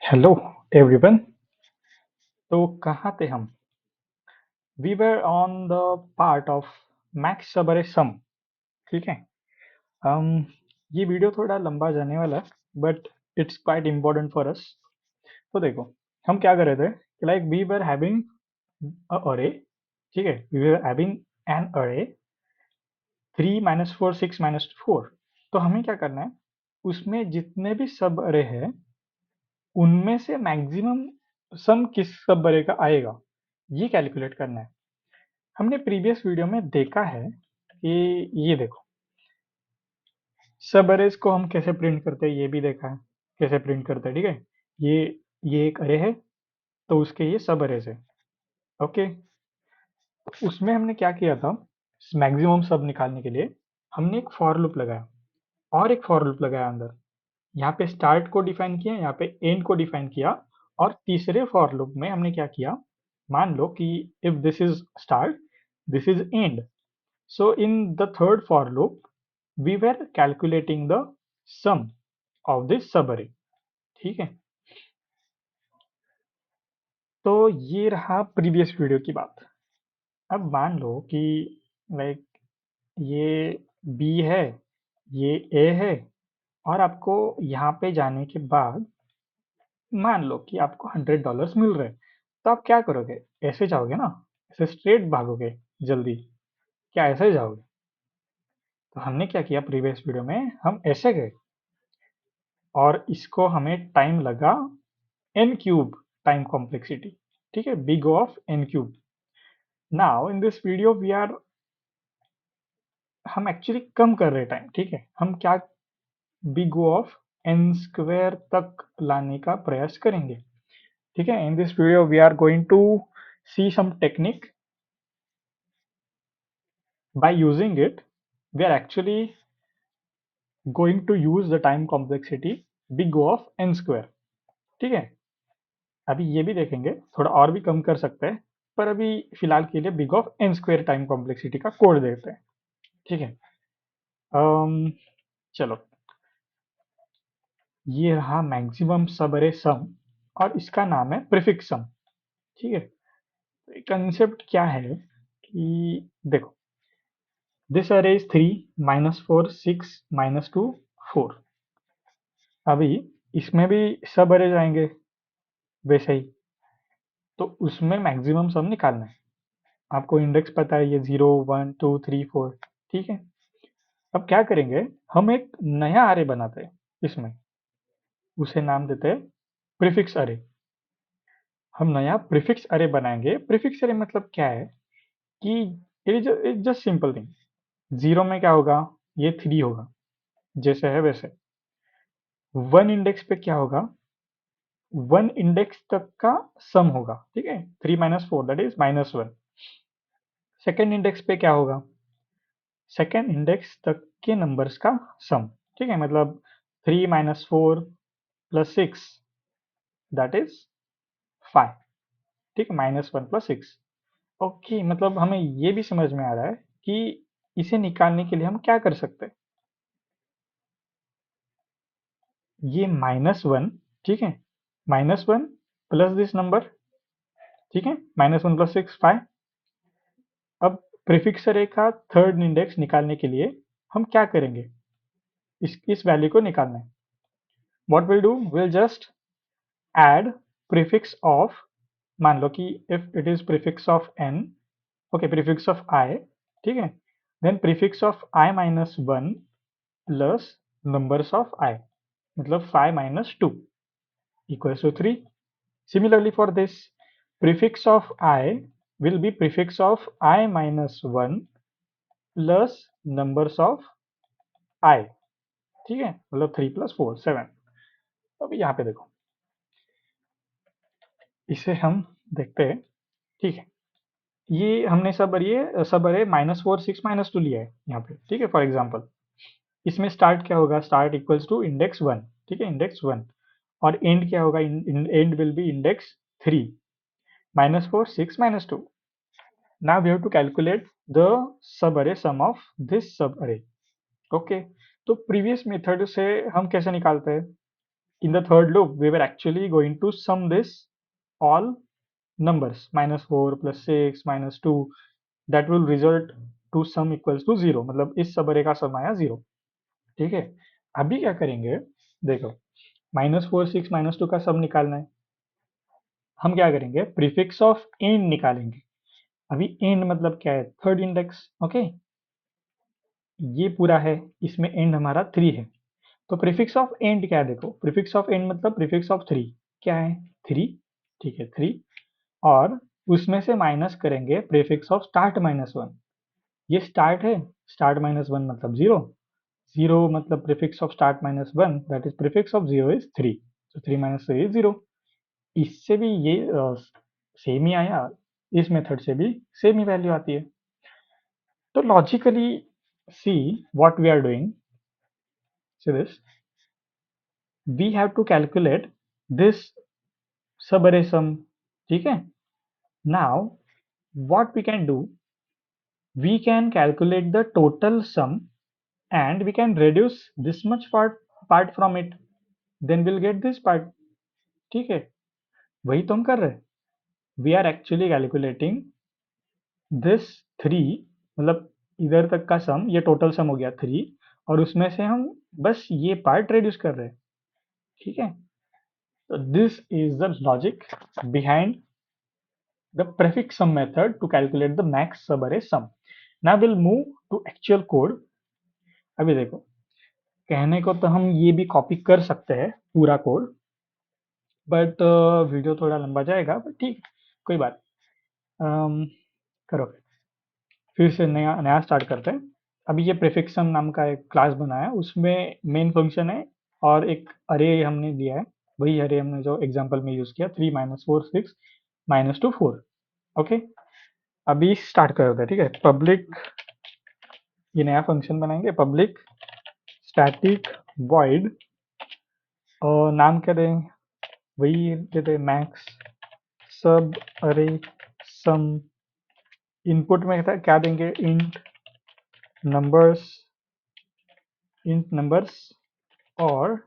Hello everyone. तो कहाँ थे हम? We were on the part of max subarray sum. ठीक है। um, ये वीडियो थोड़ा लंबा जाने वाला है but it's quite important for us. तो देखो, हम क्या कर रहे थे कि like we were having a array. ठीक है, वी वर हैविंग एन अरे 3 - 4 6 -4। तो हमें क्या करना है, उसमें जितने भी सब अरे हैं उनमें से मैक्सिमम सम किस सब अरे का आएगा, ये कैलकुलेट करना है। हमने प्रीवियस वीडियो में देखा है कि ये देखो, सब अरेज को हम कैसे प्रिंट करते हैं ये भी देखा है, कैसे प्रिंट करते हैं। ठीक है, ये एक अरे है तो उसके ये सब अरेज है। ओके, उसमें हमने क्या किया था, मैक्सिमम सब निकालने के लिए हमने एक फॉर लूप लगाया और एक फॉर लूप लगाया अंदर। यहाँ पे स्टार्ट को डिफाइन किया, यहाँ पे एंड को डिफाइन किया, और तीसरे फॉर लूप में हमने क्या किया, मान लो कि if this is start, this is and, so in the third for loop we were calculating the sum of this subarray। ठीक है, तो ये रहा प्रीवियस वीडियो की बात। अब मान लो कि लाइक ये बी है, ये ए है, और आपको यहाँ पे जाने के बाद मान लो कि आपको $100 मिल रहे हैं। तो आप क्या करोगे, ऐसे जाओगे ना, ऐसे स्ट्रेट भागोगे जल्दी, क्या ऐसे जाओगे? तो हमने क्या किया प्रीवियस वीडियो में, हम ऐसे गए और इसको हमें टाइम लगा n cube time complexity। ठीक है, big O of n cube। now in this video we are, हम एक्चुअली कम कर रहे टाइम। ठीक है, हम क्या big O of n square तक लाने का प्रयास करेंगे। ठीक है, in this video we are going to see some technique। by using it we are actually going to use the time complexity big O of n square। ठीक है, अभी ये भी देखेंगे, थोड़ा और भी कम कर सकते हैं, पर अभी फिलहाल के लिए big of n square time complexity का कोड देते हैं। ठीक है, चलो, ये रहा मैक्सिमम सब अरे सम और इसका नाम है प्रीफिक्स सम। ठीक है, तो कंसेप्ट क्या है कि देखो, दिस अरे इज 3 - 4 6 -2 4। अभी इसमें भी सब अरे जाएंगे वैसे ही, तो उसमें मैक्सिमम सम निकालना है। आपको इंडेक्स पता है, ये 0 1 2 3 4। ठीक है, अब क्या करेंगे, हम एक नया अरे बनाते हैं इसमें, उसे नाम देते हैं प्रीफिक्स अरे। हम नया प्रीफिक्स अरे बनाएंगे। प्रीफिक्स अरे मतलब क्या है कि it is just simple thing. Zero में क्या होगा, ये 3 होगा जैसे है वैसे। वन इंडेक्स पे क्या होगा, वन इंडेक्स तक का सम होगा। ठीक है, 3 - 4 दैट इज -1। सेकेंड इंडेक्स पे क्या होगा, सेकेंड इंडेक्स तक के नंबर्स का सम। ठीक है, मतलब 3 - 4 + 6 दैट इज 5। ठीक है, -1 + 6। ओके, मतलब हमें ये भी समझ में आ रहा है कि इसे निकालने के लिए हम क्या कर सकते हैं। ये -1, ठीक है, -1 प्लस दिस नंबर। ठीक है, -1 + 6 5। अब प्रीफिक्स अरे का थर्ड इंडेक्स निकालने के लिए हम क्या करेंगे, इस वैल्यू को निकालना है। What will do, will just add prefix of, मान लो कि if it is prefix of n, okay, prefix of i। ठीक है, then prefix of i - 1 plus numbers of i, मतलब 5 - 2 equals to 3। Similarly for this, prefix of I will be prefix of i - 1 plus numbers of I। ठीक है, मतलब 3 + 4 7। अब यहाँ पे देखो, इसे हम देखते हैं। ठीक है, ये हमने सब अरे -4 6 -2 लिया है यहाँ पे। ठीक है, फॉर एग्जाम्पल इसमें स्टार्ट क्या होगा, स्टार्ट इक्वल्स टू इंडेक्स 1। ठीक है, इंडेक्स 1, और एंड क्या होगा, and will B index 3 -4 6 -2। Now we have to calculate the subarray sum of this subarray। Okay, तो प्रीवियस मेथड से हम कैसे निकालते हैं, in the third loop we were actually going to sum this all numbers -4 +6 -2 that will result to sum equals to 0, मतलब इस सब अरे का सम आया 0। ठीक है, अभी क्या करेंगे, देखो -4 6 -2 का सम निकालना है, हम क्या करेंगे प्रीफिक्स ऑफ एंड निकालेंगे। अभी एंड मतलब क्या है, थर्ड इंडेक्स। ओके, ये पूरा है, इसमें एंड हमारा 3 है, तो प्रीफिक्स ऑफ एंड क्या है, देखो प्रीफिक्स ऑफ एंड मतलब प्रीफिक्स ऑफ 3 क्या है 3। ठीक है 3, और उसमें से माइनस करेंगे प्रीफिक्स ऑफ स्टार्ट -1। ये स्टार्ट है, स्टार्ट -1 मतलब 0, 0 मतलब prefix of start -1 that is prefix of 0 is 3, so 3 - 3 is 0। इससे भी ये सेम ही आया, इस मेथड से भी सेम ही वैल्यू आती है। तो logically see what we are doing, see this, we have to calculate this subarray sum. ठीक है, now what we can do, we can calculate the total sum and we can reduce this much part from it, then we'll get this part। ठीक है, वही तो हम कर रहे हैं, we are actually calculating this 3, मतलब इधर तक का सम, ये टोटल सम हो गया 3, और उसमें से हम बस ये पार्ट रिड्यूस कर रहे हैं। ठीक है, तो this is the logic behind the prefix sum method to calculate the max subarray sum। Now we'll move to actual code। अभी देखो, कहने को तो हम ये भी कॉपी कर सकते हैं पूरा कोड, बट वीडियो थोड़ा लंबा जाएगा, बट ठीक कोई बात। करो फिर से नया नया स्टार्ट करते हैं। अभी ये प्रीफिक्स सम नाम का एक क्लास बनाया है, उसमें मेन फंक्शन है और एक अरे हमने दिया है, वही अरे हमने जो एग्जांपल में यूज किया 3 -4 6 -2 4। ओके, अभी स्टार्ट करते हैं। ठीक है, पब्लिक, ये नया फंक्शन बनाएंगे, पब्लिक स्टैटिक वॉइड, और नाम क्या दें, वही देते मैक्स सब अरे सम। इनपुट में क्या देंगे, इंट नंबर्स, इंट नंबर्स। और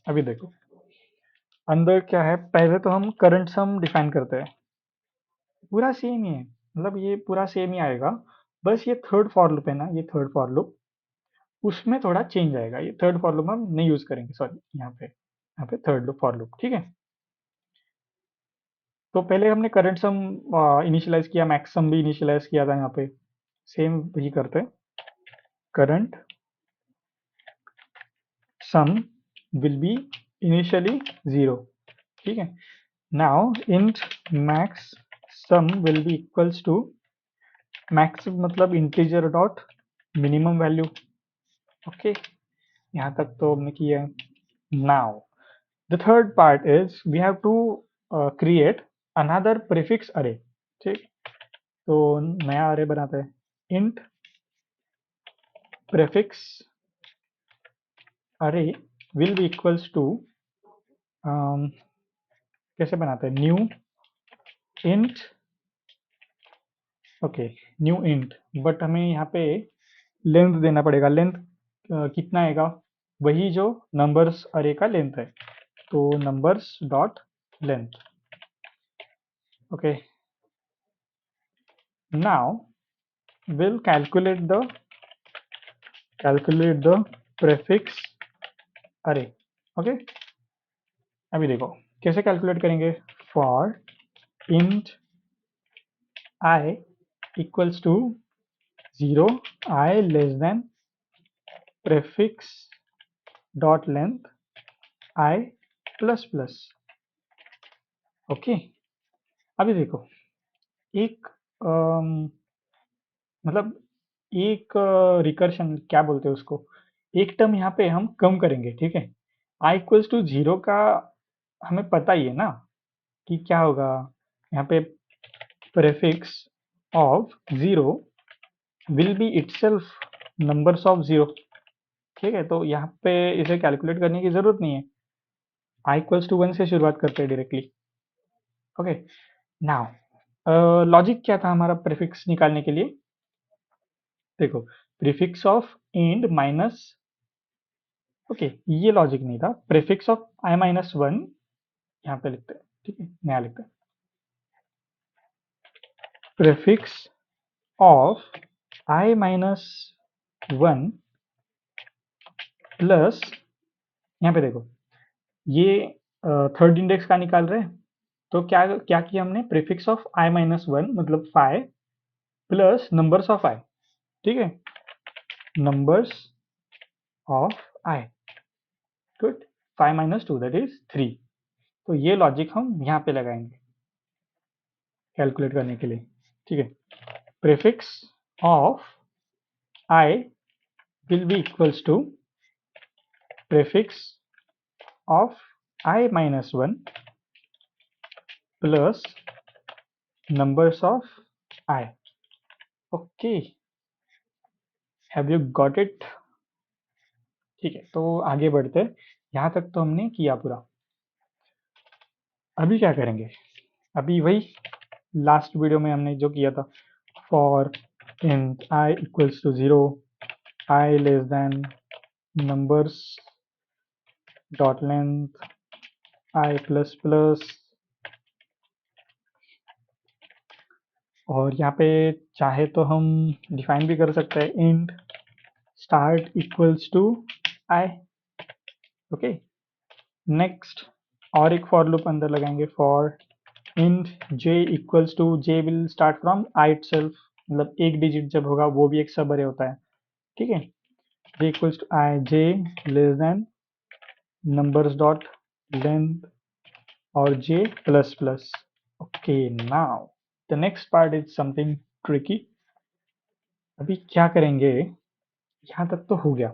अभी देखो अंदर क्या है, पहले तो हम करंट सम डिफाइन करते हैं, पूरा सेम ही है, मतलब ये पूरा सेम ही आएगा, बस ये थर्ड फॉर लूप है ना, ये थर्ड फॉर लूप, उसमें थोड़ा चेंज आएगा, ये थर्ड फॉर लूप हम नहीं यूज करेंगे, सॉरी यहाँ पे थर्ड लूप फॉर लूप। ठीक है, तो पहले हमने करंट सम इनिशियलाइज किया, मैक्स सम भी इनिशियलाइज किया था, यहाँ पे सेम वही करते हैं, current sum will be initially 0। ठीक है, now int max sum will be equals to, max मतलब integer dot minimum value. Okay, यहाँ तक तो हमने किया है। Now the third part is we have to create another prefix array. ठीक, तो नया अरे बनाते हैं, int prefix array will be equals to, कैसे बनाते हैं, new int. Okay, new int, but हमें यहाँ पे लेंथ देना पड़ेगा, लेंथ कितना आएगा, वही जो नंबर्स अरे का लेंथ है, तो numbers dot length. Okay, now we'll calculate the prefix array। Okay, अभी देखो कैसे कैलकुलेट करेंगे, for int i equals to 0, i less than prefix dot length i plus plus. Okay, अभी देखो एक मतलब एक रिकर्शन क्या बोलते हैं उसको, एक टर्म यहाँ पे हम कम करेंगे। ठीक है, i इक्वल्स टू 0 का हमें पता ही है ना कि क्या होगा, यहाँ पे prefix of 0 will be itself numbers of 0। ठीक है, तो यहाँ पे इसे कैलकुलेट करने की जरूरत नहीं है, i इक्वल्स टू 1 से शुरुआत करते हैं डायरेक्टली। ओके, नाउ लॉजिक क्या था हमारा प्रीफिक्स निकालने के लिए, देखो prefix of end minus okay, ये लॉजिक नहीं था। Prefix of i minus one यहाँ पे लिखते हैं, ठीक है, नया लिखते हैं। Prefix of i minus one plus, यहाँ पे देखो, ये थर्ड इंडेक्स का निकाल रहे हैं, तो क्या क्या किया हमने, prefix of i minus one मतलब 5 प्लस नंबर्स ऑफ i, ठीक है, numbers of i, good, 5 minus two that is 3। तो ये लॉजिक हम यहाँ पे लगाएंगे कैलकुलेट करने के लिए, ठीक है। Prefix of i will be equals to prefix of i minus 1 plus numbers of I. Okay, have you got it? ठीक है, तो आगे बढ़ते हैं। यहाँ तक तो हमने किया पूरा। अभी क्या करेंगे? अभी वही लास्ट वीडियो में हमने जो किया था, for int i equals to 0, i less than numbers dot length i plus plus, और यहाँ पे चाहे तो हम डिफाइन भी कर सकते हैं int start equals to i, okay. Next और एक फॉर लूप अंदर लगाएंगे, for int j equals to, j will start from i itself, मतलब एक डिजिट जब होगा वो भी एक सब अरे होता है, ठीक है। j equals to i, j less than numbers dot length और j plus plus, okay। now the next part is something tricky। अभी क्या करेंगे, यहाँ तक तो हो गया।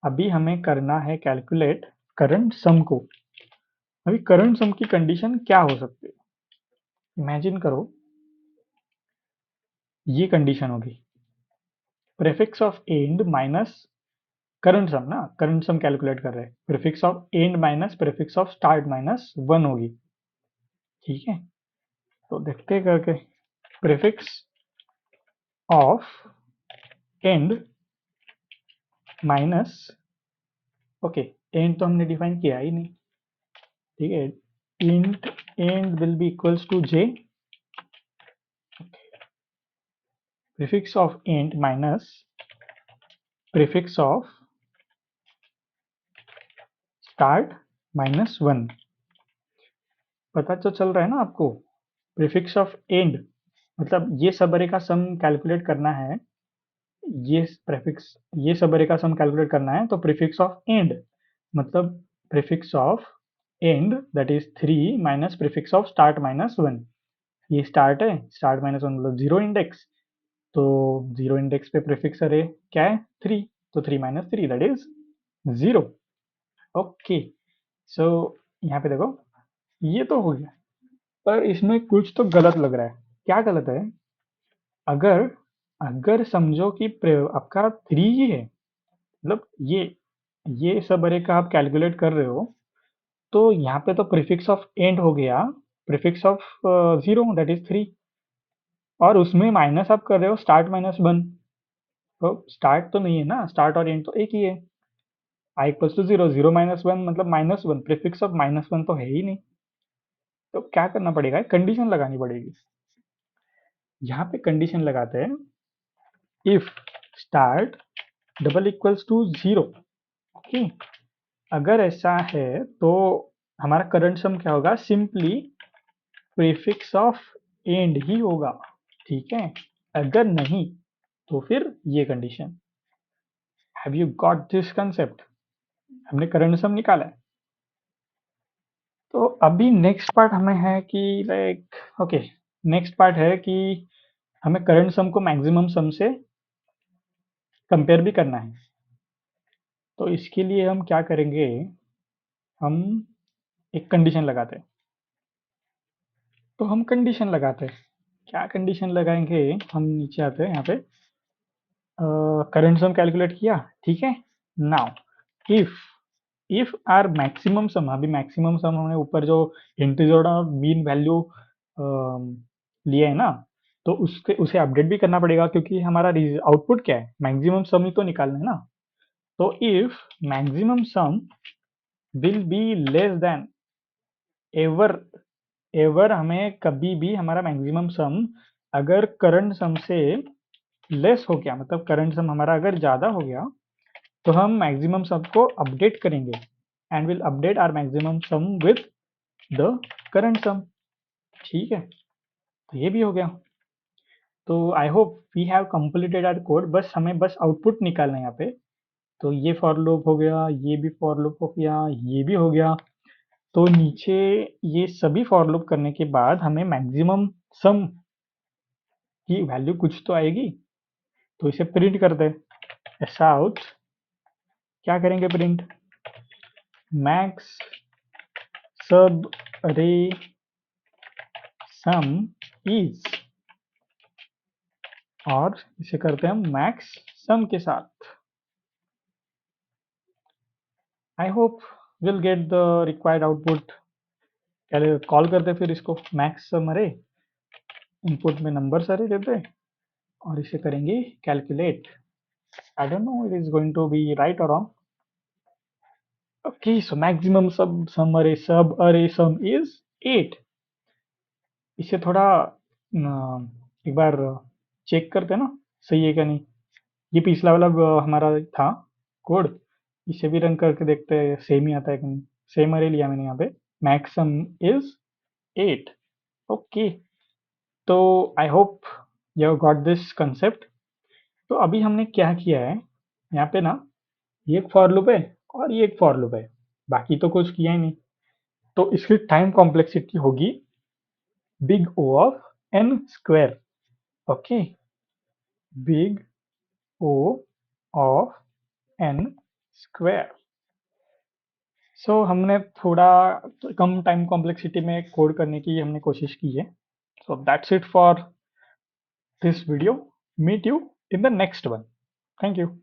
अभी हमें करना है कैलकुलेट करंट सम को। अभी करंट सम की कंडीशन क्या हो सकती है? इमेजिन करो, ये कंडीशन होगी, prefix of end minus current sum ना, करंट सम कैलकुलेट कर रहे हैं, prefix of end minus prefix of start minus one होगी, ठीक है। तो देखते करके, prefix of end minus, okay, end तो हमने डिफाइन किया ही नहीं, ठीक है, int end will be equals to J, prefix of end minus prefix of start minus one. पता तो चल रहा है ना आपको, प्रीफिक्स ऑफ एंड मतलब ये सब अरे का सम कैलकुलेट करना है, ये प्रीफिक्स, ये सब अरे का सम कैलकुलेट करना है, तो प्रीफिक्स ऑफ एंड मतलब prefix of and that is 3 minus prefix of start minus one. ये स्टार्ट है, स्टार्ट माइनस वन मतलब जीरो इंडेक्स, तो जीरो इंडेक्स पे प्रीफिक्स अरे क्या है, 3, तो 3 माइनस 3 दैट इज 0, ओके। सो यहाँ पे देखो, ये तो हो गया, पर इसमें कुछ तो गलत लग रहा है। क्या गलत है? अगर अगर समझो कि आपका 3 ही है, मतलब ये सब अरे का आप कैलकुलेट कर रहे हो, तो यहाँ पे तो प्रीफिक्स ऑफ एंड हो गया, प्रीफिक्स ऑफ 0 दैट इज 3, और उसमें माइनस आप कर रहे हो स्टार्ट माइनस वन, तो स्टार्ट तो नहीं है ना, स्टार्ट और एंड तो एक ही है। I equals to 0, 0 minus one मतलब minus one, prefix of minus one तो है ही नहीं। तो क्या करना पड़ेगा, कंडीशन लगानी पड़ेगी। यहाँ पे कंडीशन लगाते हैं, if start double equals to 0, okay. अगर ऐसा है तो हमारा करंट सम क्या होगा, सिंपली प्रीफिक्स ऑफ एंड ही होगा, ठीक है। अगर नहीं तो फिर ये condition. Have you got this concept? हमने करंट सम निकाला है, तो अभी नेक्स्ट पार्ट हमें है कि लाइक, ओके, नेक्स्ट पार्ट है कि हमें करंट सम को मैक्सिमम सम से कंपेयर भी करना है। तो इसके लिए हम क्या करेंगे, हम एक कंडीशन लगाते हैं। तो हम कंडीशन लगाते हैं, क्या कंडीशन लगाएंगे, हम नीचे आते हैं, यहाँ पे करंट सम कैलकुलेट किया, ठीक है। Now if if our maximum sum, अभी मैक्सिमम सम हमने ऊपर जो इंटीजर और मीन वैल्यू लिया है ना, तो उसके उसे अपडेट भी करना पड़ेगा, क्योंकि हमारा आउटपुट क्या है, मैक्सिमम सम ही तो निकालना है ना। तो if maximum some will be less than ever, ever हमें कभी भी हमारा मैक्सिमम सम अगर करंट सम से लेस हो गया, मतलब करंट सम हमारा अगर ज़्यादा हो गया, तो हम मैक्सिमम सम को अपडेट करेंगे and will update our maximum sum with the current sum. ठीक है, तो ये भी हो गया। तो I hope we have completed our code, बस हमें बस आउटपुट निकालना है यहाँ पे। तो ये फॉर लूप हो गया, ये भी फॉर लूप हो गया, ये भी हो गया। तो नीचे ये सभी फॉर लूप करने के बाद हमें मैक्सिमम सम की वैल्यू कुछ तो आएगी, तो इसे प्रिंट कर दे। ऐसा आउट क्या करेंगे, प्रिंट मैक्स सब अरे सम इज, और इसे करते हैं मैक्स सम के साथ। I hope will get the required output. Call करते फिर इसको मैक्स सम अरे, इनपुट में नंबर अरे देते और इसे करेंगे calculate. I don't know it is going to be right और wrong. Okay, so maximum subarray some is 8। इसे थोड़ा एक बार चेक करते हैं ना, सही है क्या नहीं। ये पिछला वाला हमारा था कोड, इसे भी रन करके देखते हैं सेम ही आता है कि नहीं। सेम अरे लिया मैंने यहाँ पे, मैक्सम इज 8। ओके, तो I hope you got this concept. तो अभी हमने क्या किया है यहाँ पे ना, ये एक फॉर लूप है और ये एक फॉर लूप है, बाकी तो कुछ किया ही नहीं। तो इसकी टाइम कॉम्प्लेक्सिटी होगी big O of n square. Okay, big O of n square. So हमने थोड़ा कम टाइम कॉम्प्लेक्सिटी में कोड करने की हमने कोशिश की है। So that's it for this video, meet you in the next one. Thank you.